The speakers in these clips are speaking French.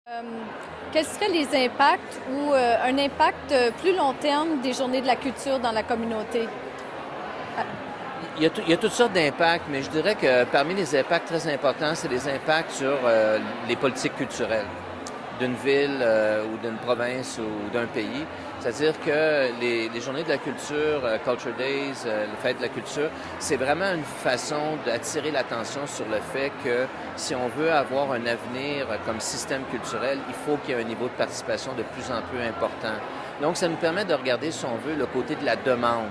Euh, Quels seraient les impacts ou un impact plus long terme des Journées de la culture dans la communauté? Il y a toutes sortes d'impacts, mais je dirais que parmi les impacts très importants, c'est les impacts sur les politiques culturelles d'une ville ou d'une province ou d'un pays. C'est-à-dire que les journées de la culture, Culture Days, les fêtes de la culture, c'est vraiment une façon d'attirer l'attention sur le fait que si on veut avoir un avenir comme système culturel, il faut qu'il y ait un niveau de participation de plus en plus important. Donc, ça nous permet de regarder, si on veut, le côté de la demande.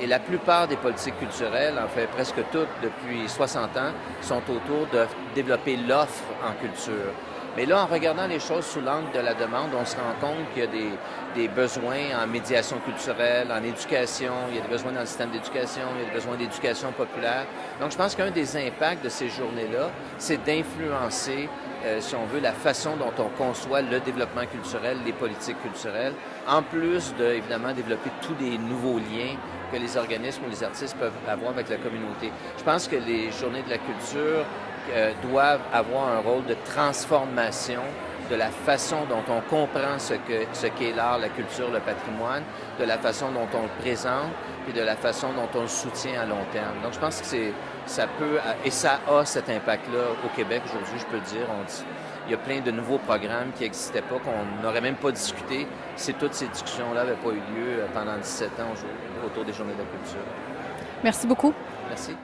Et la plupart des politiques culturelles, en fait presque toutes depuis 60 ans, sont autour de développer l'offre en culture. Mais là, en regardant les choses sous l'angle de la demande, on se rend compte qu'il y a des besoins en médiation culturelle, en éducation, il y a des besoins dans le système d'éducation, il y a des besoins d'éducation populaire. Donc, je pense qu'un des impacts de ces journées-là, c'est d'influencer, si on veut, la façon dont on conçoit le développement culturel, les politiques culturelles, en plus de, évidemment, développer tous des nouveaux liens que les organismes ou les artistes peuvent avoir avec la communauté. Je pense que les journées de la culture doivent avoir un rôle de transformation de la façon dont on comprend ce qu'est l'art, la culture, le patrimoine, de la façon dont on le présente et de la façon dont on le soutient à long terme. Donc, je pense que ça peut, et ça a cet impact-là au Québec aujourd'hui, je peux le dire. Il y a plein de nouveaux programmes qui n'existaient pas, qu'on n'aurait même pas discuté si toutes ces discussions-là n'avaient pas eu lieu pendant 17 ans autour des Journées de la culture. Merci beaucoup. Merci.